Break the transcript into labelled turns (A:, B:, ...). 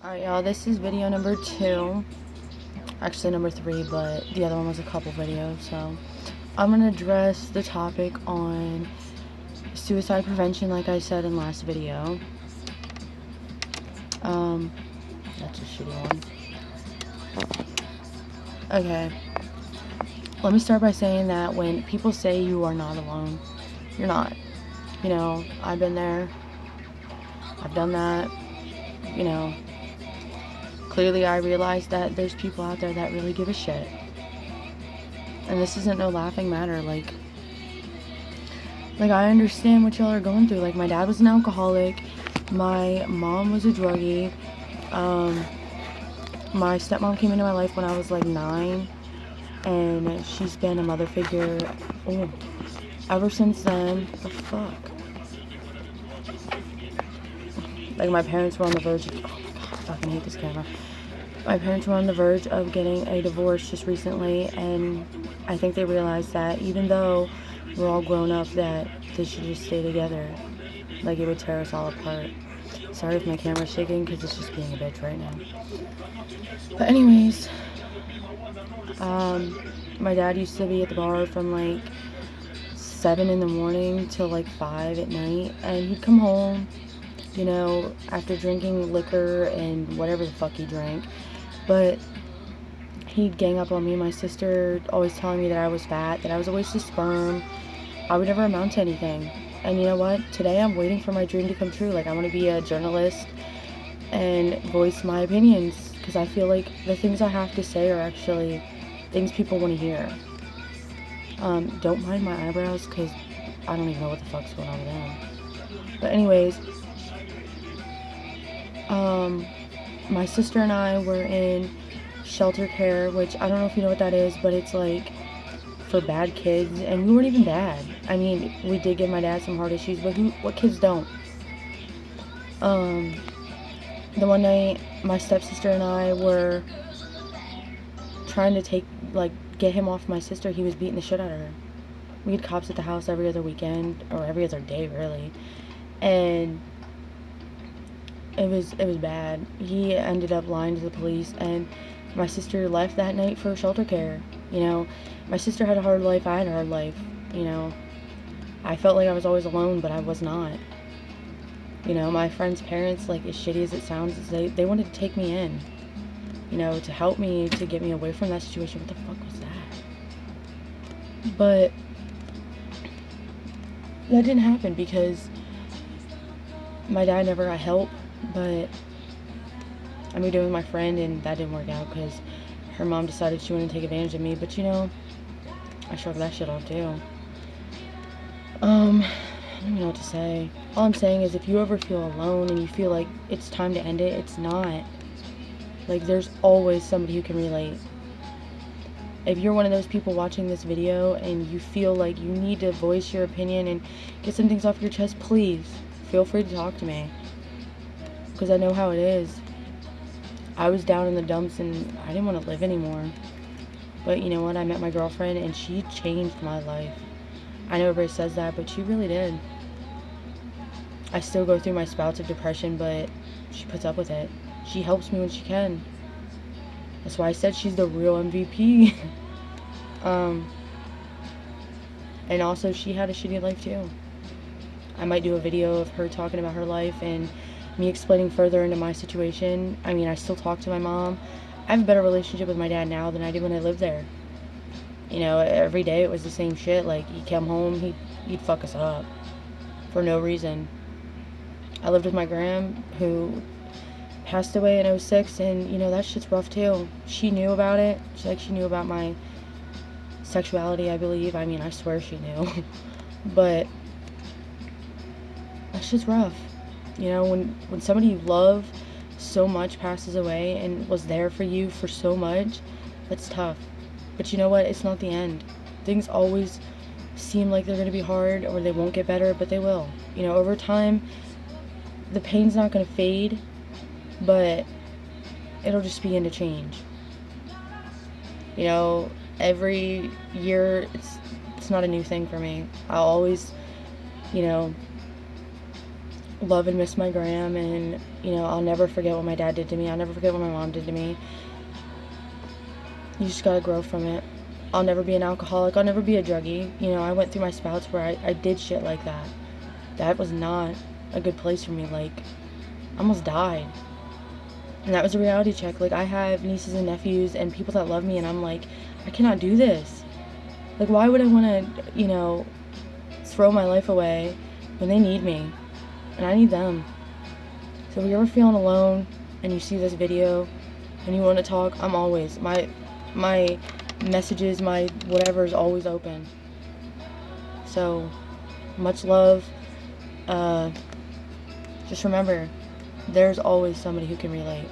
A: Alright, y'all, this is video number 2. Actually, number 3, but the other one was a couple videos, so I'm gonna address the topic on suicide prevention, like I said in last video. That's a shitty one. Okay. Let me start by saying that when people say you are not alone, you're not. You know, I've been there. I've done that. You know, clearly I realized that there's people out there that really give a shit. And this isn't no laughing matter. Like I understand what y'all are going through. Like, my dad was an alcoholic. My mom was a druggie. My stepmom came into my life when I was like 9. And she's been a mother figure ever since then. The fuck? Like, my parents were on the verge of... Oh my god, I fucking hate this camera. My parents were on the verge of getting a divorce just recently, and I think they realized that even though we're all grown up, that they should just stay together. Like, it would tear us all apart. Sorry if my camera's shaking, because it's just being a bitch right now. But anyways, my dad used to be at the bar from like 7 in the morning till like 5 at night, and he'd come home, you know, after drinking liquor and whatever the fuck he drank, but he'd gang up on me and my sister, always telling me that I was fat, that I was a waste of sperm, I would never amount to anything. And you know what? Today I'm waiting for my dream to come true. Like, I want to be a journalist and voice my opinions, because I feel like the things I have to say are actually things people want to hear. Don't mind my eyebrows, because I don't even know what the fuck's going on with them. But anyways, my sister and I were in shelter care, which I don't know if you know what that is, but it's like for bad kids, and we weren't even bad. I mean, we did give my dad some heart issues, but what kids don't? The one night, my stepsister and I were trying to get him off my sister. He was beating the shit out of her. We had cops at the house every other weekend, or every other day, really, and it was bad. He ended up lying to the police, and my sister left that night for shelter care. You know, my sister had a hard life, I had a hard life, you know. I felt like I was always alone, but I was not. You know, my friend's parents, like, as shitty as it sounds, they wanted to take me in, you know, to help me, to get me away from that situation. What the fuck was that? But that didn't happen because my dad never got help. But I moved in with my friend, and that didn't work out because her mom decided she wanted to take advantage of me. But, you know, I shrugged that shit off too. I don't even know what to say. All I'm saying is, if you ever feel alone and you feel like it's time to end it, it's not. Like, there's always somebody who can relate. If you're one of those people watching this video and you feel like you need to voice your opinion and get some things off your chest, please feel free to talk to me, because I know how it is. I was down in the dumps and I didn't want to live anymore. But you know what? I met my girlfriend and she changed my life. I know everybody says that, but she really did. I still go through my spouts of depression, but she puts up with it. She helps me when she can. That's why I said she's the real MVP. And also, she had a shitty life too. I might do a video of her talking about her life and me explaining further into my situation. I mean, I still talk to my mom. I have a better relationship with my dad now than I did when I lived there. You know, every day it was the same shit. Like, he'd come home, he'd fuck us up for no reason. I lived with my gram, who passed away in 2006, and, you know, that shit's rough too. She knew about it. She knew about my sexuality, I believe. I mean, I swear she knew. But that shit's rough. You know, when somebody you love so much passes away and was there for you for so much, that's tough. But you know what? It's not the end. Things always seem like they're going to be hard or they won't get better, but they will. You know, over time, the pain's not going to fade, but it'll just begin to change. You know, every year, it's not a new thing for me. I'll always, you know, love and miss my gram, and, you know, I'll never forget what my dad did to me. I'll never forget what my mom did to me. You just gotta grow from it. I'll never be an alcoholic. I'll never be a druggie. You know, I went through my spouts where I did shit like that. That was not a good place for me. Like, I almost died. And that was a reality check. Like, I have nieces and nephews and people that love me, and I'm like, I cannot do this. Like, why would I want to, you know, throw my life away when they need me? And I need them. So if you're ever feeling alone and you see this video and you want to talk, I'm always, my messages, my whatever is always open. So, much love. Just remember, there's always somebody who can relate.